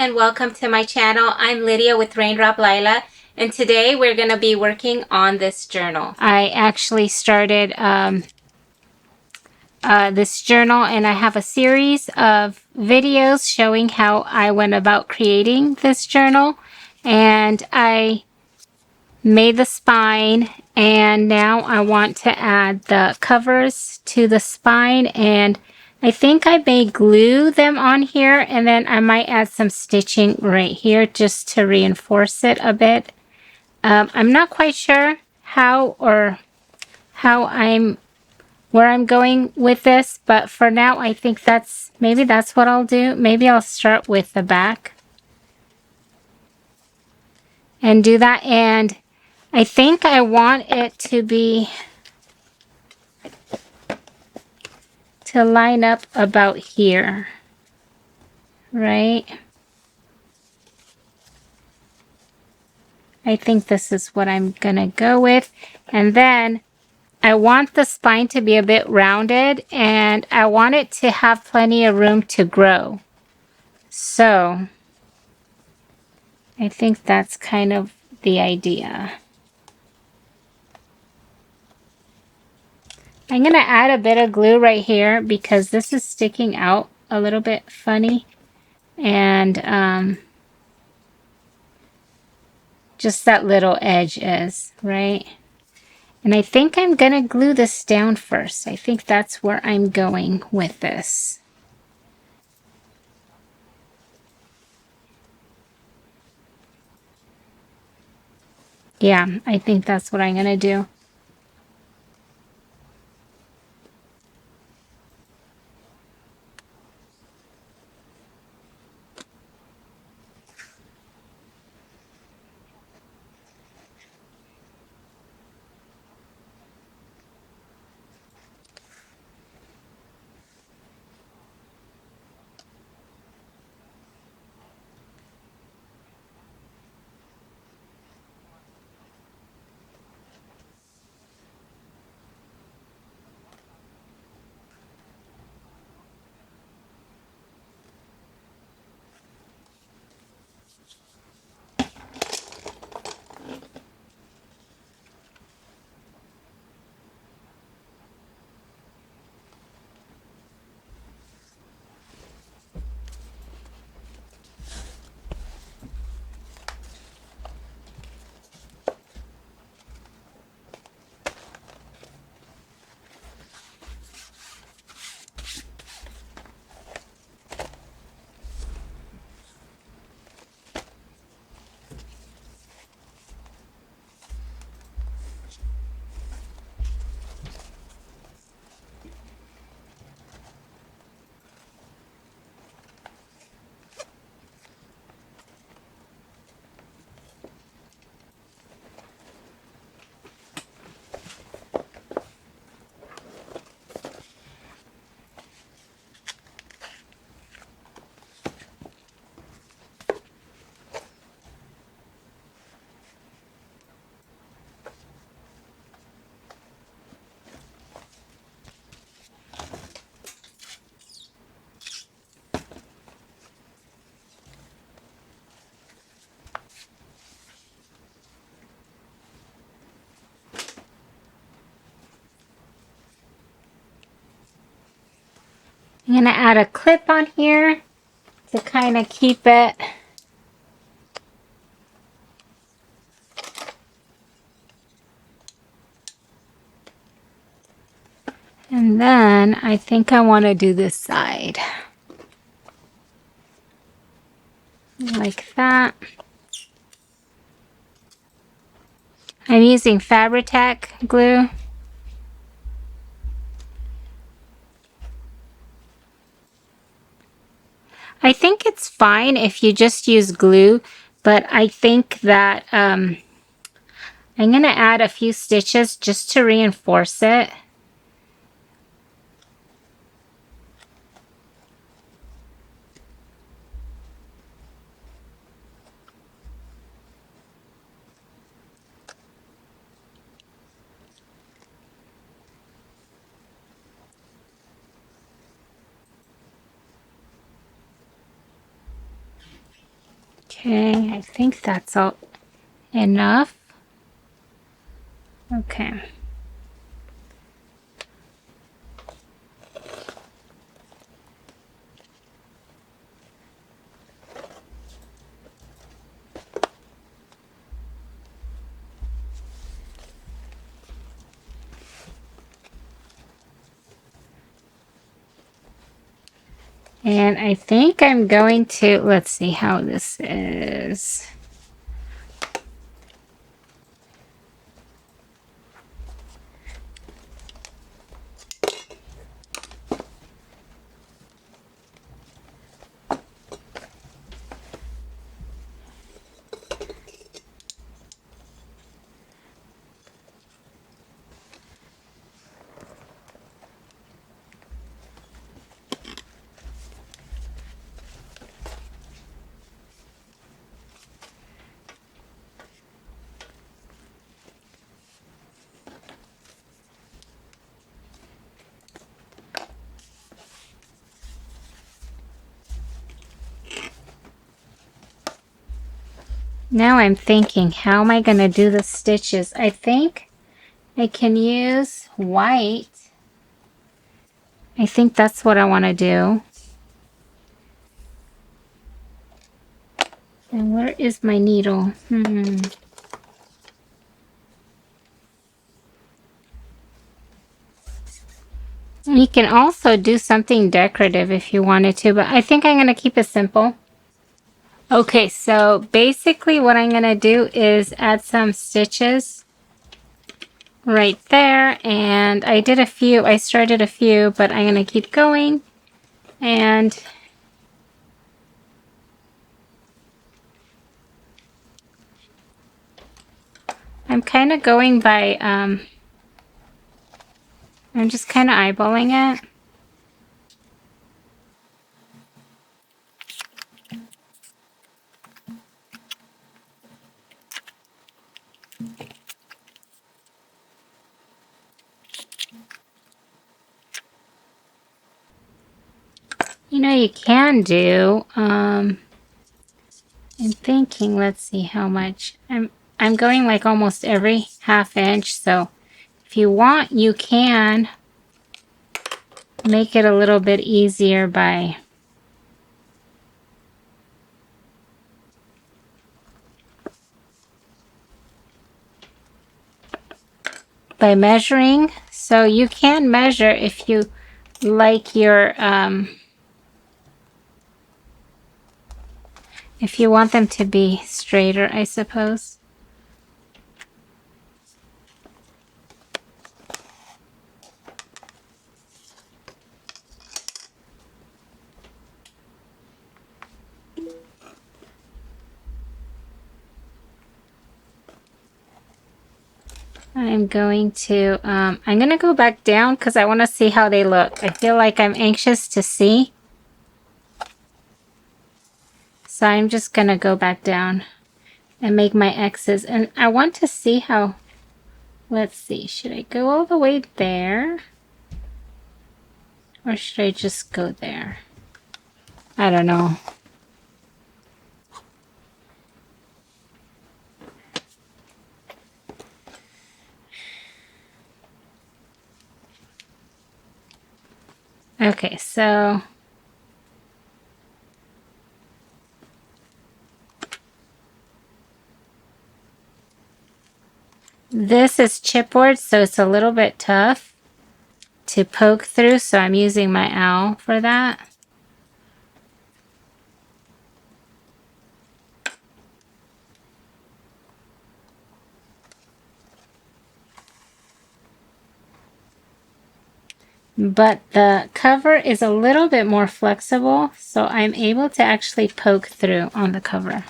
and welcome to my channel. I'm Lydia with Raindrop Lila, and today we're going to be working on this journal. I actually started this journal, and I have a series of videos showing how I went about creating this journal, and I made the spine, and now I want to add the covers to the spine, and I think I may glue them on here, and then I might add some stitching right here just to reinforce it a bit. I'm not quite sure where I'm going with this, but for now I think maybe that's what I'll do. Maybe I'll start with the back and do that, and I think I want it to line up about here, right? I think this is what I'm gonna go with. And then I want the spine to be a bit rounded, and I want it to have plenty of room to grow. So I think that's kind of the idea. I'm gonna add a bit of glue right here because this is sticking out a little bit funny, and just that little edge is, right? And I think I'm gonna glue this down first. I think that's where I'm going with this. Yeah, I think that's what I'm gonna do. I'm gonna add a clip on here to kind of keep it. And then I think I want to do this side. Like that. I'm using Fabri-Tac glue. I think it's fine if you just use glue, but I think that I'm going to add a few stitches just to reinforce it. Okay, I think that's all enough. Okay. And I think I'm going to, let's see how this is. Now I'm thinking, how am I going to do the stitches? I think I can use white. I think that's what I want to do. And where is my needle? You can also do something decorative if you wanted to, but I think I'm going to keep it simple. Okay, so basically what I'm going to do is add some stitches right there, and I did a few. I started a few, but I'm going to keep going. And I'm kind of going by, I'm just kind of eyeballing it. You know, you can do, I'm thinking, let's see how much. I'm going like almost every half inch, so if you want, you can make it a little bit easier by measuring. So you can measure if you like your, if you want them to be straighter, I suppose. I'm going to go back down because I want to see how they look. I feel like I'm anxious to see. So I'm just going to go back down and make my X's. And I want to see how, let's see, should I go all the way there? Or should I just go there? I don't know. Okay, so this is chipboard, so it's a little bit tough to poke through, so I'm using my owl for that. But the cover is a little bit more flexible, so I'm able to actually poke through on the cover.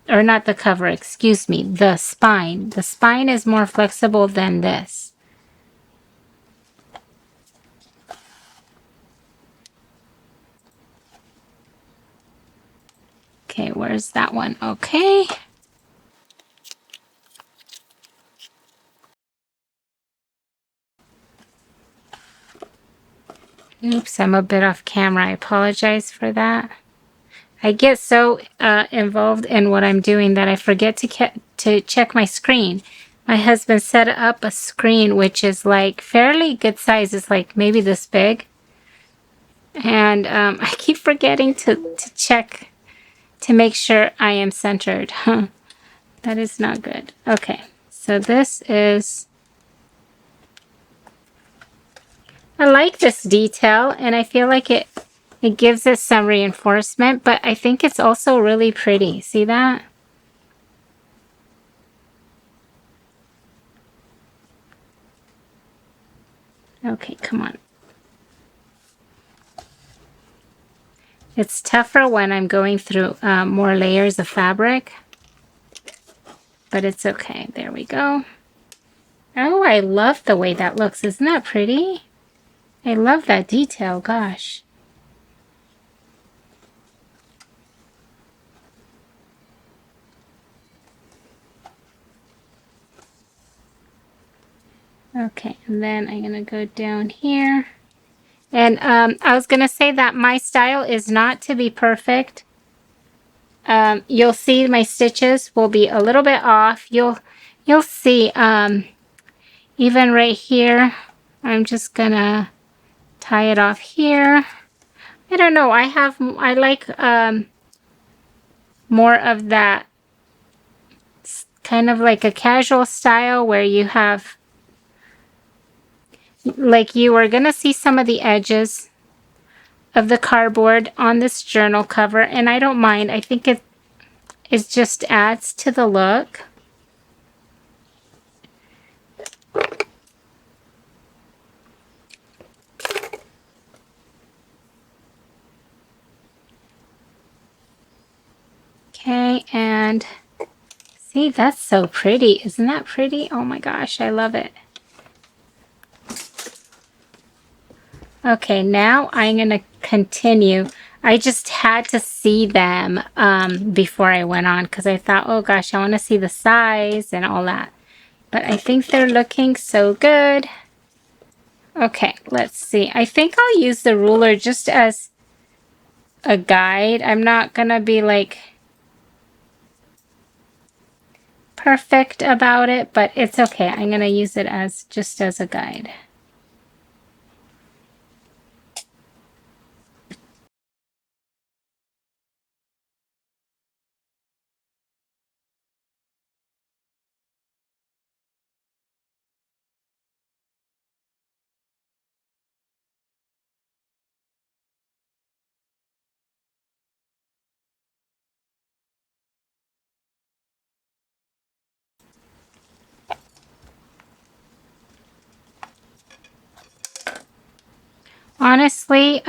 Or not the cover, excuse me, the spine. The spine is more flexible than this. Okay, where's that one? Okay. Oops, I'm a bit off camera. I apologize for that. I get so involved in what I'm doing that I forget to check my screen. My husband set up a screen which is like fairly good size. It's like maybe this big. And I keep forgetting to check to make sure I am centered. That is not good. Okay, so this is... I like this detail, and I feel like it gives it some reinforcement, but I think it's also really pretty. See that? Okay, come on. It's tougher when I'm going through more layers of fabric, but it's okay. There we go. Oh, I love the way that looks. Isn't that pretty? I love that detail, gosh. Okay, and then I'm gonna go down here. And I was gonna say that my style is not to be perfect. You'll see my stitches will be a little bit off. You'll see even right here. I'm just gonna tie it off here. I don't know. I like more of that kind of like a casual style where you have, like, you are gonna see some of the edges of the cardboard on this journal cover, and I don't mind. I think it just adds to the look. Okay, and see, that's so pretty. Isn't that pretty? Oh my gosh, I love it. Okay, now I'm going to continue. I just had to see them before I went on because I thought, oh gosh, I want to see the size and all that. But I think they're looking so good. Okay, let's see. I think I'll use the ruler just as a guide. I'm not going to be like perfect about it, but it's okay. I'm going to use it as just as a guide. Honestly,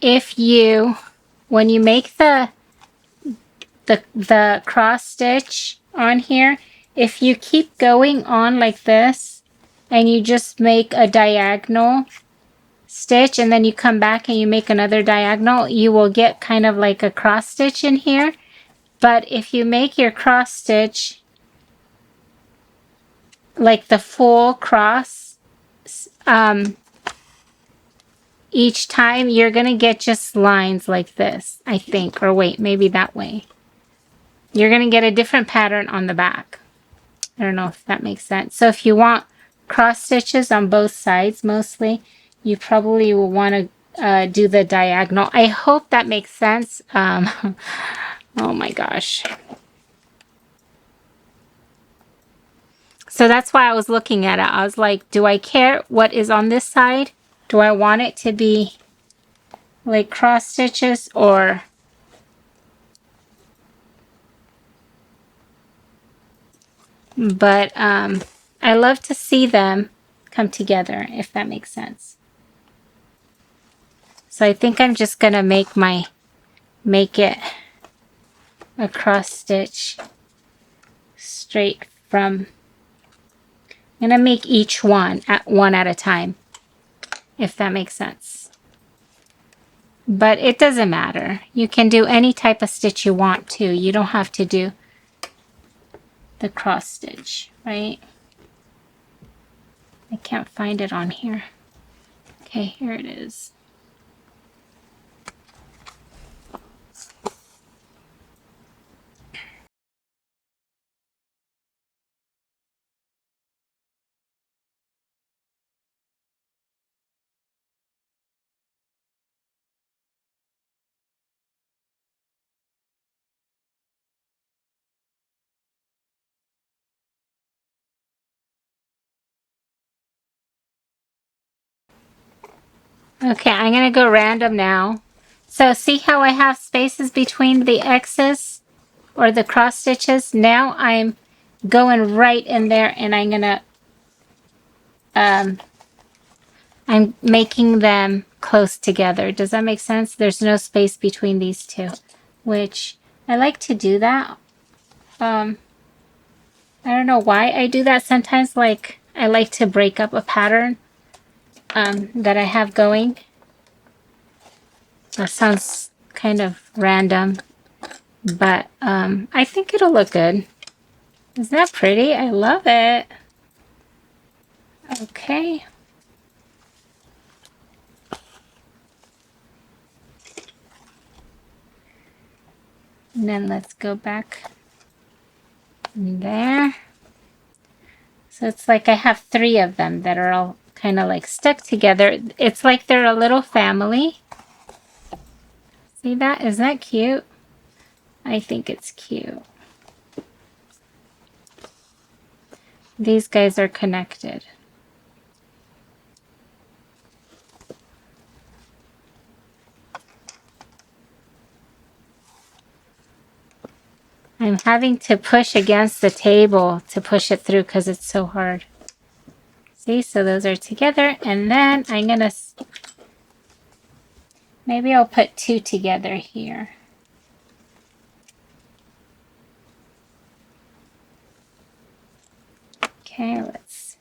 if you, when you make the cross stitch on here, if you keep going on like this and you just make a diagonal stitch and then you come back and you make another diagonal, you will get kind of like a cross stitch in here. But if you make your cross stitch like the full cross, each time you're gonna get just lines like this, I think. Or wait, maybe that way. You're gonna get a different pattern on the back. I don't know if that makes sense. So if you want cross stitches on both sides mostly, you probably will want to do the diagonal. I hope that makes sense. Oh my gosh. So that's why I was looking at it. I was like, do I care what is on this side? Do I want it to be like cross stitches or... But I love to see them come together, if that makes sense. So I think I'm just gonna make it a cross stitch straight from... I'm gonna make each one at a time, if that makes sense. But it doesn't matter. You can do any type of stitch you want to. You don't have to do the cross stitch, right? I can't find it on here. Okay, here it is. Okay, I'm going to go random now. So see how I have spaces between the X's or the cross stitches? Now I'm going right in there and I'm going to, I'm making them close together. Does that make sense? There's no space between these two, which I like to do that. I don't know why I do that sometimes. Like, I like to break up a pattern that I have going. That sounds kind of random, but I think it'll look good. Isn't that pretty? I love it. Okay. And then let's go back there. So it's like I have 3 of them that are all kind of like stuck together. It's like they're a little family. See that? Isn't that cute? I think it's cute. These guys are connected. I'm having to push against the table to push it through because it's so hard. See, so those are together, and then I'm gonna, maybe I'll put 2 together here. Okay, let's,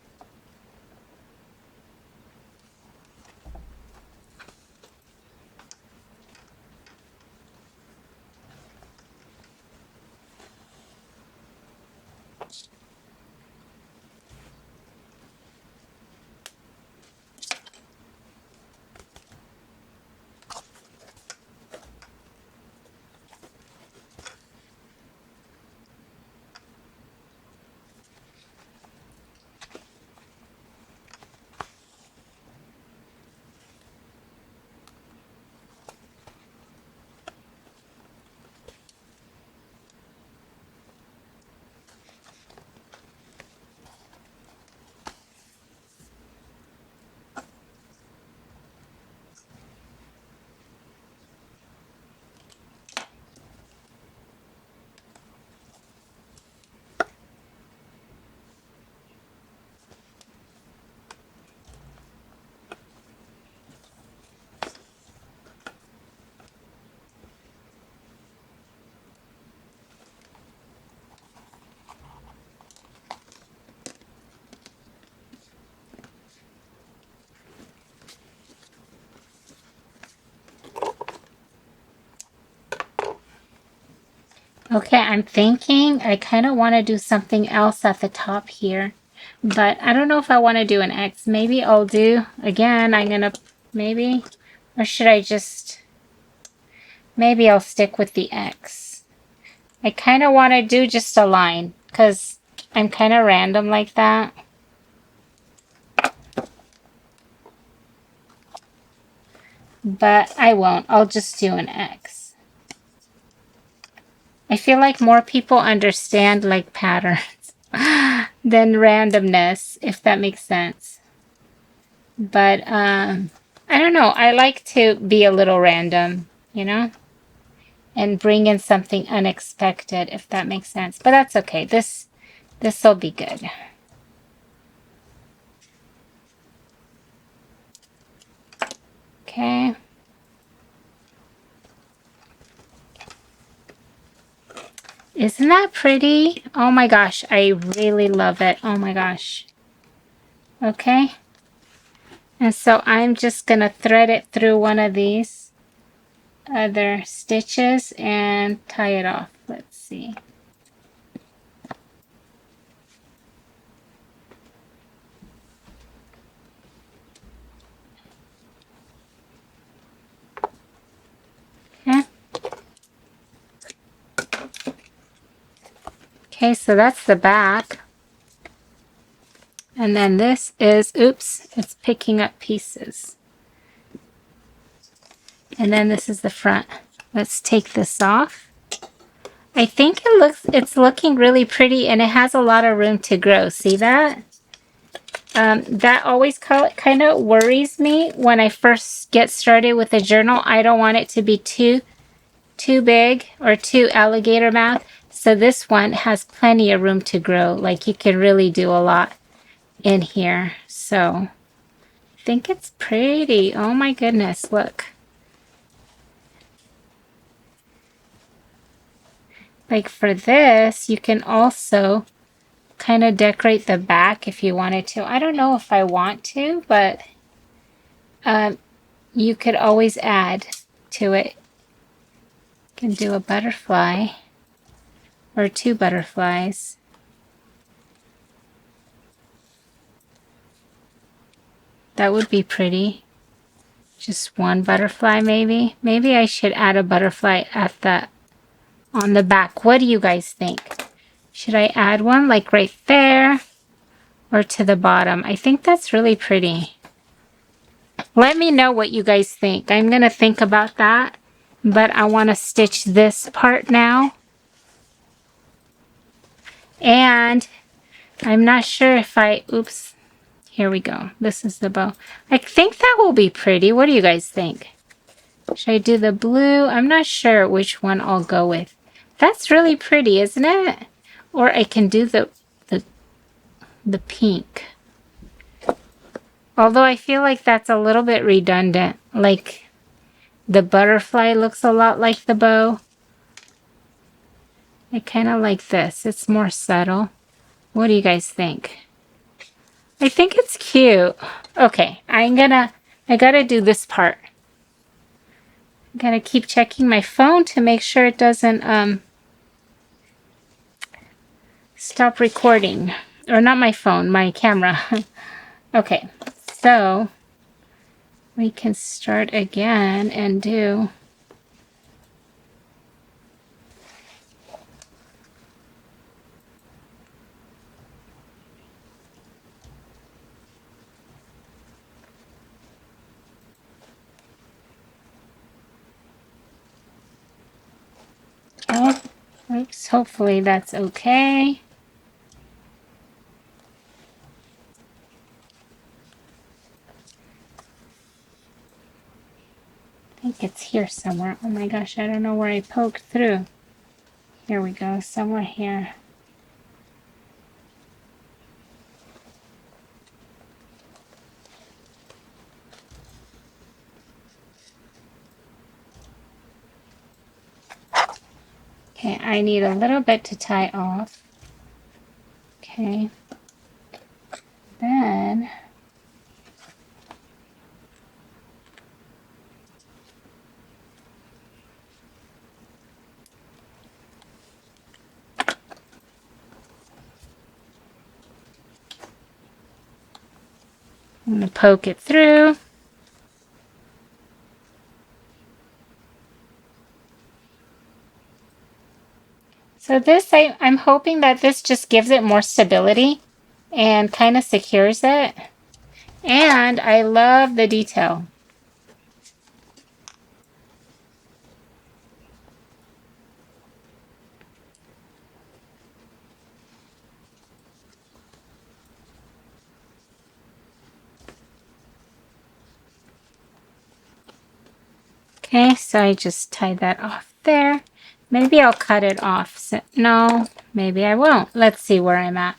okay, I'm thinking I kind of want to do something else at the top here. But I don't know if I want to do an X. Maybe I'll do, again, I'm going to, maybe, or should I just, maybe I'll stick with the X. I kind of want to do just a line because I'm kind of random like that. But I won't. I'll just do an X. I feel like more people understand like patterns than randomness, if that makes sense. But I don't know. I like to be a little random, you know? And bring in something unexpected, if that makes sense. But that's okay. This'll be good. Okay. Isn't that pretty? Oh my gosh, I really love it. Oh my gosh. Okay. And so I'm just going to thread it through one of these other stitches and tie it off. Let's see. Okay. Okay, so that's the back. And then this is, oops, it's picking up pieces. And then this is the front. Let's take this off. I think it's looking really pretty and it has a lot of room to grow. See that? That always kind of worries me when I first get started with a journal. I don't want it to be too big or too alligator mouth. So this one has plenty of room to grow. Like you can really do a lot in here. So I think it's pretty. Oh my goodness, look. Like for this, you can also kind of decorate the back if you wanted to. I don't know if I want to, but you could always add to it. You can do a butterfly or 2 butterflies. That would be pretty. Just 1 butterfly maybe. Maybe I should add a butterfly on the back. What do you guys think? Should I add one like right there or to the bottom? I think that's really pretty. Let me know what you guys think. I'm going to think about that, but I want to stitch this part now. And I'm not sure if oops, here we go. This is the bow. I think that will be pretty. What do you guys think? Should I do the blue? I'm not sure which one I'll go with. That's really pretty, isn't it? Or I can do the pink. Although I feel like that's a little bit redundant. Like the butterfly looks a lot like the bow. I kind of like this. It's more subtle. What do you guys think? I think it's cute. Okay, I gotta do this part. I gotta keep checking my phone to make sure it doesn't stop recording. Or not my phone, my camera. Okay, so we can start again and do oh, oops, hopefully that's okay. I think it's here somewhere. Oh my gosh, I don't know where I poked through. Here we go, somewhere here. Okay, I need a little bit to tie off. Okay. Then I'm going to poke it through. So this, I'm hoping that this just gives it more stability and kind of secures it. And I love the detail. Okay, so I just tied that off there. Maybe I'll cut it off. So, no, maybe I won't. Let's see where I'm at.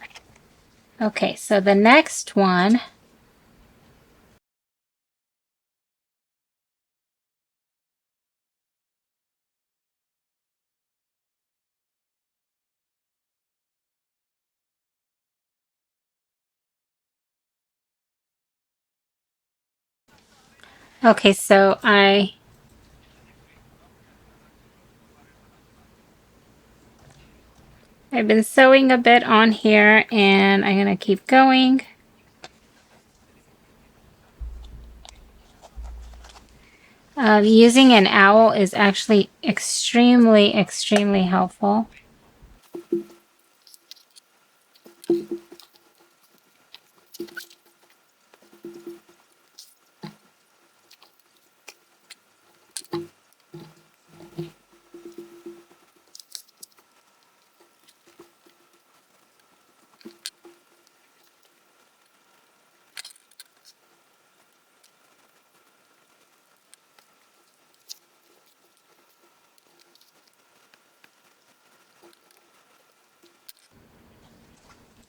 Okay, so the next one. Okay, so I've been sewing a bit on here and I'm going to keep going. Using an owl is actually extremely, extremely helpful.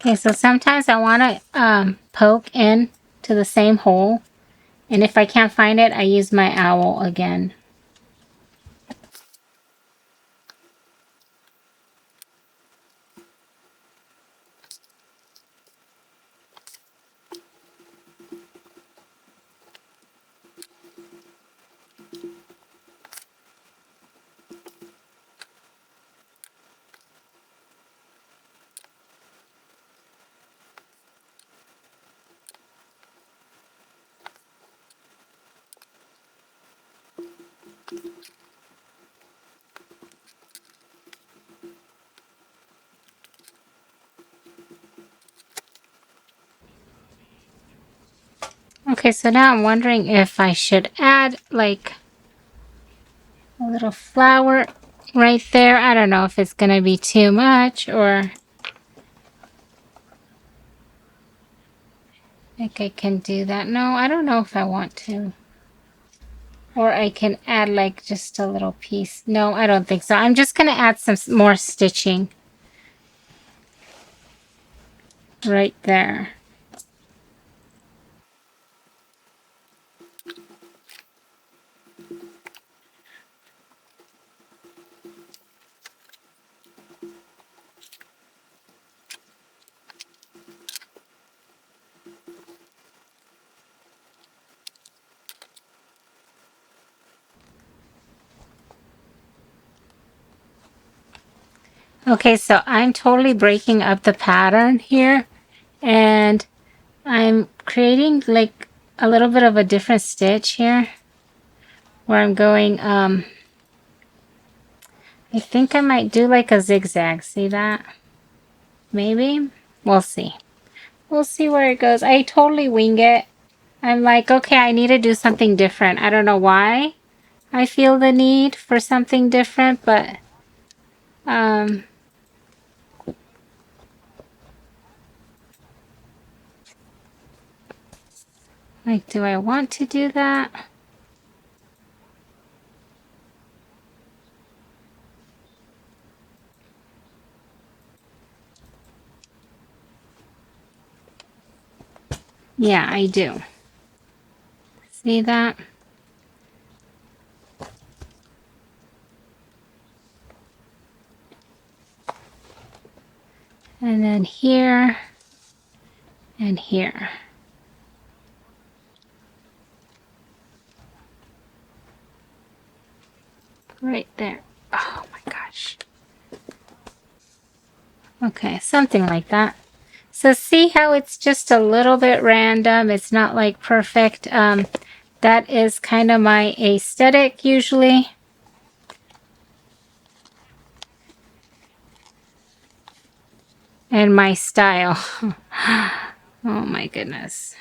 Okay, so sometimes I want to poke in to the same hole. And if I can't find it, I use my owl again. Okay, so now I'm wondering if I should add like a little flower right there. I don't know if it's going to be too much, or I think I can do that. No, I don't know if I want to. Or I can add like just a little piece. No, I don't think so. I'm just going to add some more stitching right there. Okay, so I'm totally breaking up the pattern here, and I'm creating like a little bit of a different stitch here where I'm going, I think I might do like a zigzag. See that? Maybe? We'll see. We'll see where it goes. I totally wing it. I'm like, okay, I need to do something different. I don't know why I feel the need for something different, but like, do I want to do that? Yeah, I do. See that? And then here and here. Right there. Oh my gosh. Okay, something like that. So see how it's just a little bit random. It's not like perfect. That is kind of my aesthetic usually. And my style. Oh my goodness.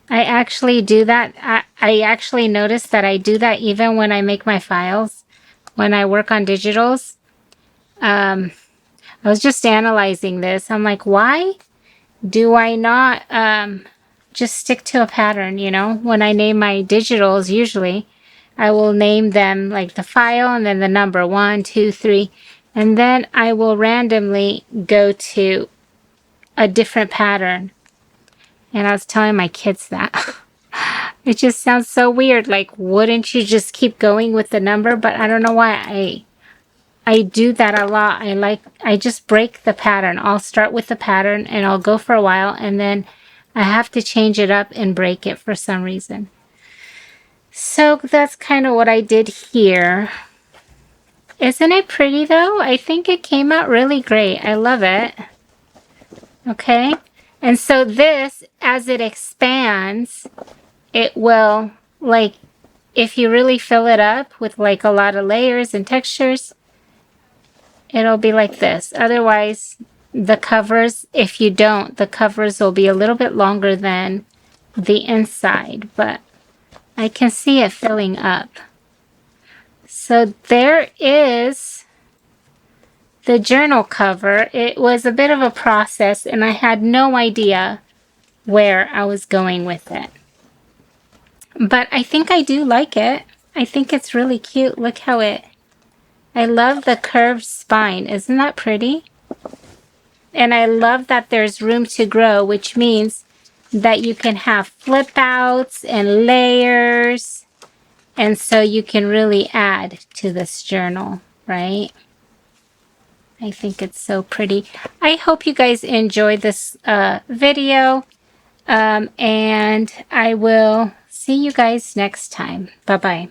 I actually do that. I actually notice that I do that even when I make my files. When I work on digitals. I was just analyzing this. I'm like, why do I not just stick to a pattern, you know? When I name my digitals, usually, I will name them like the file and then the number 1, 2, 3. And then I will randomly go to a different pattern. And I was telling my kids that. It just sounds so weird. Like, wouldn't you just keep going with the number? But I don't know why I do that a lot. I just break the pattern. I'll start with the pattern and I'll go for a while and then I have to change it up and break it for some reason. So that's kind of what I did here. Isn't it pretty though? I think it came out really great. I love it. Okay. And so this, as it expands, it will, like, if you really fill it up with like a lot of layers and textures, it'll be like this. Otherwise, the covers, if you don't, the covers will be a little bit longer than the inside, but I can see it filling up. So there is the journal cover. It was a bit of a process and I had no idea where I was going with it. But I think I do like it. I think it's really cute. Look how I love the curved spine. Isn't that pretty? And I love that there's room to grow, which means that you can have flip outs and layers. And so you can really add to this journal, right? I think it's so pretty. I hope you guys enjoyed this video. And I will see you guys next time. Bye-bye.